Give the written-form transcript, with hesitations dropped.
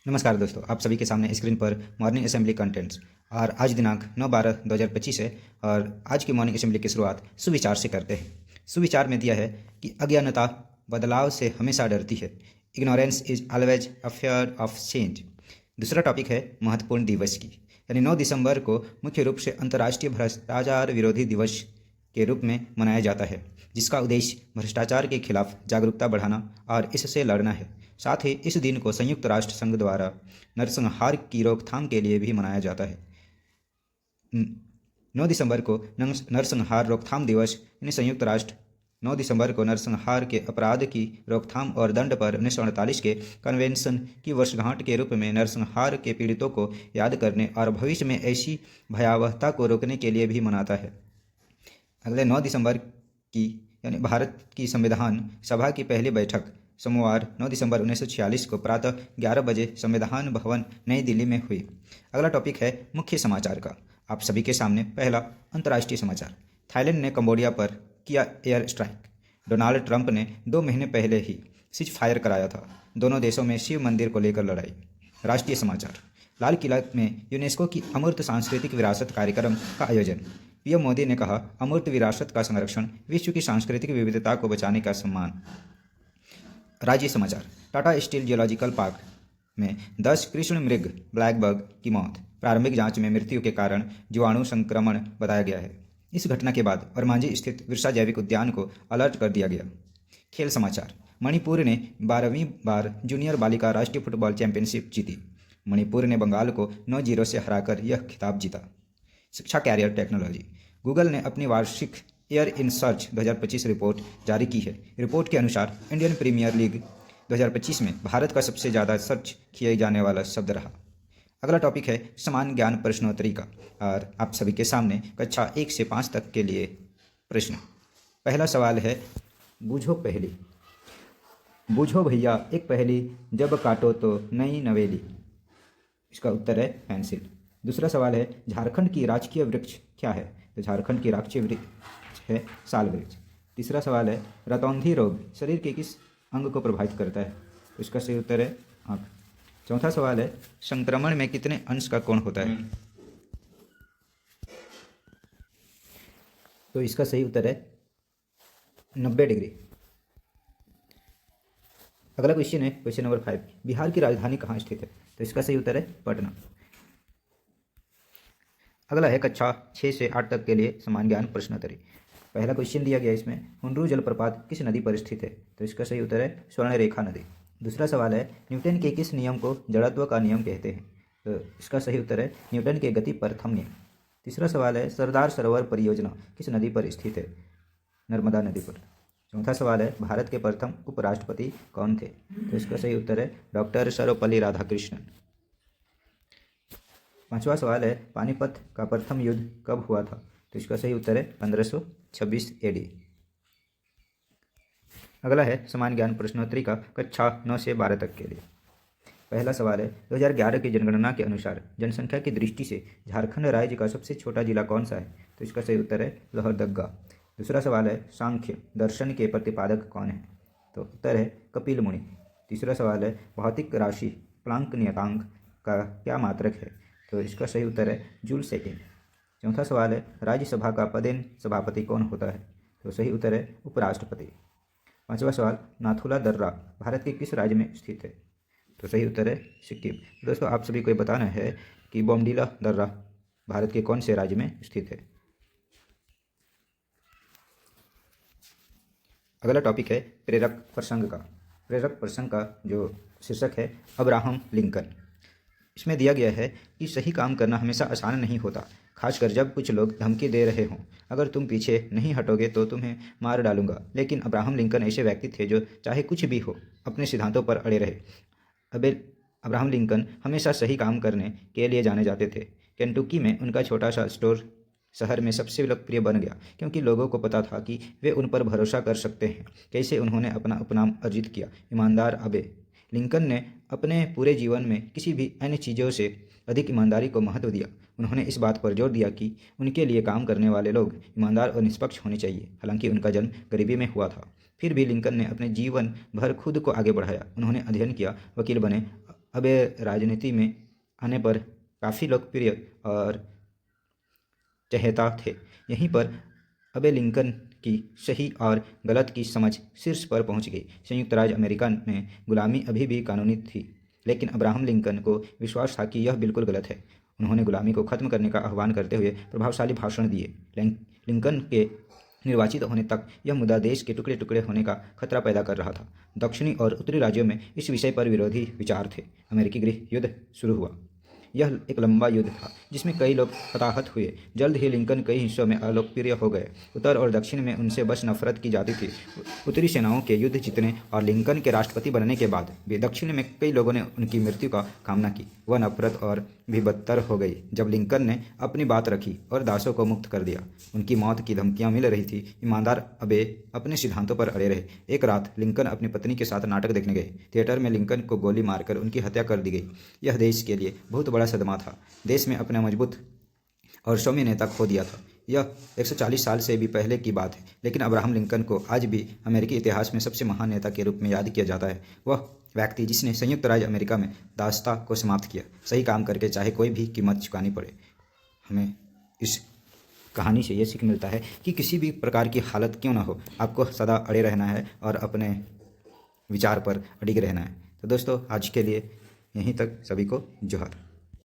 नमस्कार दोस्तों, आप सभी के सामने स्क्रीन पर मॉर्निंग असेंबली कंटेंट्स और आज दिनांक 9/12/2025 है। और आज की मॉर्निंग असेंबली की शुरुआत सुविचार से करते हैं। सुविचार में दिया है कि अज्ञानता बदलाव से हमेशा डरती है। Ignorance is always a fear of change. दूसरा टॉपिक है महत्वपूर्ण दिवस की, यानी 9 दिसंबर को मुख्य रूप से अंतर्राष्ट्रीय भ्रष्टाचार विरोधी दिवस के रूप में मनाया जाता है, जिसका उद्देश्य भ्रष्टाचार के खिलाफ जागरूकता बढ़ाना और इससे लड़ना है। साथ ही इस दिन को संयुक्त राष्ट्र संघ द्वारा नरसंहार की रोकथाम के लिए भी मनाया जाता है। 9 दिसंबर को नरसंहार रोकथाम दिवस यानी संयुक्त राष्ट्र 9 दिसंबर को नरसंहार के अपराध की रोकथाम और दंड पर 1948 के कन्वेंशन की वर्षगांठ के रूप में नरसंहार के पीड़ितों को याद करने और भविष्य में ऐसी भयावहता को रोकने के लिए भी मनाता है। अगले 9 दिसंबर की यानी भारत की संविधान सभा की पहली बैठक सोमवार 9 दिसंबर 1946 को प्रातः 11 बजे संविधान भवन नई दिल्ली में हुई। अगला टॉपिक है मुख्य समाचार का। आप सभी के सामने पहला अंतर्राष्ट्रीय समाचार। थाईलैंड ने कंबोडिया पर किया एयर स्ट्राइक। डोनाल्ड ट्रंप ने 2 महीने पहले ही सीज फायर कराया था। दोनों देशों में शिव मंदिर को लेकर लड़ाई। राष्ट्रीय समाचार। लाल किला में यूनेस्को की अमूर्त सांस्कृतिक विरासत कार्यक्रम का आयोजन। पीएम मोदी ने कहा, अमूर्त विरासत का संरक्षण विश्व की सांस्कृतिक विविधता को बचाने का सम्मान। राज्य समाचार। टाटा स्टील जियोलॉजिकल पार्क में 10 कृष्ण मृग ब्लैक बग की मौत। प्रारंभिक जांच में मृत्यु के कारण जीवाणु संक्रमण बताया गया है। इस घटना के बाद वरमांझी स्थित विरसा जैविक उद्यान को अलर्ट कर दिया गया। खेल समाचार। मणिपुर ने 12वीं बार जूनियर बालिका राष्ट्रीय फुटबॉल चैंपियनशिप जीती। मणिपुर ने बंगाल को 9-0 से हराकर यह खिताब जीता। शिक्षा, कैरियर, टेक्नोलॉजी। गूगल ने अपनी वार्षिक एयर इन सर्च 2025 रिपोर्ट जारी की है। रिपोर्ट के अनुसार इंडियन प्रीमियर लीग 2025 में भारत का सबसे ज़्यादा सर्च किए जाने वाला शब्द रहा। अगला टॉपिक है समान ज्ञान प्रश्नोत्तरी का, और आप सभी के सामने कक्षा 1 से 5 तक के लिए प्रश्न। पहला सवाल है, बूझो पहेली। बूझो भैया एक पहेली, जब काटो तो नई नवेली। इसका उत्तर है पेंसिल। दूसरा सवाल है, झारखंड की राजकीय वृक्ष क्या है? तो झारखंड की राजकीय वृक्ष है साल वृक्ष। तीसरा सवाल है, रतौंधी रोग शरीर के किस अंग को प्रभावित करता है? तो इसका सही उत्तर है आँख। चौथा सवाल है, संक्रमण में कितने अंश का कोण होता है? तो इसका सही उत्तर है 90 डिग्री। अगला क्वेश्चन है क्वेश्चन नंबर 5। बिहार की राजधानी कहाँ स्थित है? तो इसका सही उत्तर है पटना। अगला है कक्षा 6 से 8 तक के लिए समान ज्ञान प्रश्नोत्तरी। पहला क्वेश्चन दिया गया इसमें, हुंडरू जलप्रपात किस नदी पर स्थित है? तो इसका सही उत्तर है स्वर्णरेखा नदी। दूसरा सवाल है, न्यूटन के किस नियम को जड़त्व का नियम कहते हैं? तो इसका सही उत्तर है न्यूटन के गति प्रथम नियम। तीसरा सवाल है, सरदार सरोवर परियोजना किस नदी पर स्थित है? नर्मदा नदी पर। चौथा सवाल है, भारत के प्रथम उपराष्ट्रपति कौन थे? तो इसका सही उत्तर है डॉक्टर सर्वपल्ली राधाकृष्णन। पांचवा सवाल है, पानीपत का प्रथम युद्ध कब हुआ था? तो इसका सही उत्तर है 1526 AD। अगला है समान ज्ञान प्रश्नोत्तरी का कक्षा 9 से 12 तक के लिए। पहला सवाल है, 2011 की जनगणना के अनुसार जनसंख्या की दृष्टि से झारखंड राज्य का सबसे छोटा जिला कौन सा है? तो इसका सही उत्तर है लोहरदगा। दूसरा सवाल है, सांख्य दर्शन के प्रतिपादक कौन है? तो उत्तर है कपिल मुनि। तीसरा सवाल है, भौतिक राशि प्लांक नियतांक का क्या मात्रक है? तो इसका सही उत्तर है जूल सेकेंड। चौथा सवाल है, राज्यसभा का पदेन सभापति कौन होता है? तो सही उत्तर है उपराष्ट्रपति। पांचवा सवाल, नाथुला दर्रा भारत के किस राज्य में स्थित है? तो सही उत्तर है सिक्किम। दोस्तों, आप सभी को बताना है कि बोमडीला दर्रा भारत के कौन से राज्य में स्थित है। अगला टॉपिक है प्रेरक प्रसंग का। प्रेरक प्रसंग का जो शीर्षक है अब्राहम लिंकन। इसमें दिया गया है कि सही काम करना हमेशा आसान नहीं होता, खासकर जब कुछ लोग धमकी दे रहे हों। अगर तुम पीछे नहीं हटोगे तो तुम्हें मार डालूंगा। लेकिन अब्राहम लिंकन ऐसे व्यक्ति थे जो चाहे कुछ भी हो अपने सिद्धांतों पर अड़े रहे। अब्राहम लिंकन हमेशा सही काम करने के लिए जाने जाते थे। केंटुकी में उनका छोटा सा स्टोर शहर में सबसे लोकप्रिय बन गया, क्योंकि लोगों को पता था कि वे उन पर भरोसा कर सकते हैं। कैसे उन्होंने अपना उपनाम अर्जित किया, ईमानदार अबे। लिंकन ने अपने पूरे जीवन में किसी भी अन्य चीज़ों से अधिक ईमानदारी को महत्व दिया। उन्होंने इस बात पर जोर दिया कि उनके लिए काम करने वाले लोग ईमानदार और निष्पक्ष होने चाहिए। हालांकि उनका जन्म गरीबी में हुआ था, फिर भी लिंकन ने अपने जीवन भर खुद को आगे बढ़ाया। उन्होंने अध्ययन किया, वकील बने अबे राजनीति में आने पर काफ़ी लोकप्रिय और चहेता थे। यहीं पर अबे लिंकन की सही और गलत की समझ शीर्ष पर पहुंच गई। संयुक्त राज्य अमेरिका में गुलामी अभी भी कानूनी थी, लेकिन अब्राहम लिंकन को विश्वास था कि यह बिल्कुल गलत है। उन्होंने गुलामी को खत्म करने का आह्वान करते हुए प्रभावशाली भाषण दिए। लिंकन के निर्वाचित होने तक यह मुद्दा देश के टुकड़े टुकड़े होने का खतरा पैदा कर रहा था। दक्षिणी और उत्तरी राज्यों में इस विषय पर विरोधी विचार थे। अमेरिकी गृह युद्ध शुरू हुआ। यह एक लंबा युद्ध था जिसमें कई लोग हताहत हुए। जल्द ही लिंकन कई हिस्सों में अलोकप्रिय हो गए। उत्तर और दक्षिण में उनसे बस नफरत की जाती थी। उत्तरी सेनाओं के युद्ध जीतने और लिंकन के राष्ट्रपति बनने के बाद भी दक्षिण में कई लोगों ने उनकी मृत्यु का कामना की। वह नफरत और भी बदतर हो गई जब लिंकन ने अपनी बात रखी और दासों को मुक्त कर दिया। उनकी मौत की धमकियां मिल रही थी। ईमानदार अबे अपने सिद्धांतों पर अड़े रहे। एक रात लिंकन अपनी पत्नी के साथ नाटक देखने गए। थिएटर में लिंकन को गोली मारकर उनकी हत्या कर दी गई। यह देश के लिए बहुत बड़ा सदमा था। देश में अपना मजबूत और सौम्य नेता खो दिया था। यह 140 साल से भी पहले की बात है, लेकिन अब्राहम लिंकन को आज भी अमेरिकी इतिहास में सबसे महान नेता के रूप में याद किया जाता है। वह व्यक्ति जिसने संयुक्त राज्य अमेरिका में दासता को समाप्त किया, सही काम करके चाहे कोई भी कीमत चुकानी पड़े। हमें इस कहानी से ये सीख मिलता है कि किसी भी प्रकार की हालत क्यों ना हो, आपको सदा अड़े रहना है और अपने विचार पर अडिग रहना है। तो दोस्तों, आज के लिए यहीं तक। सभी को जोहार।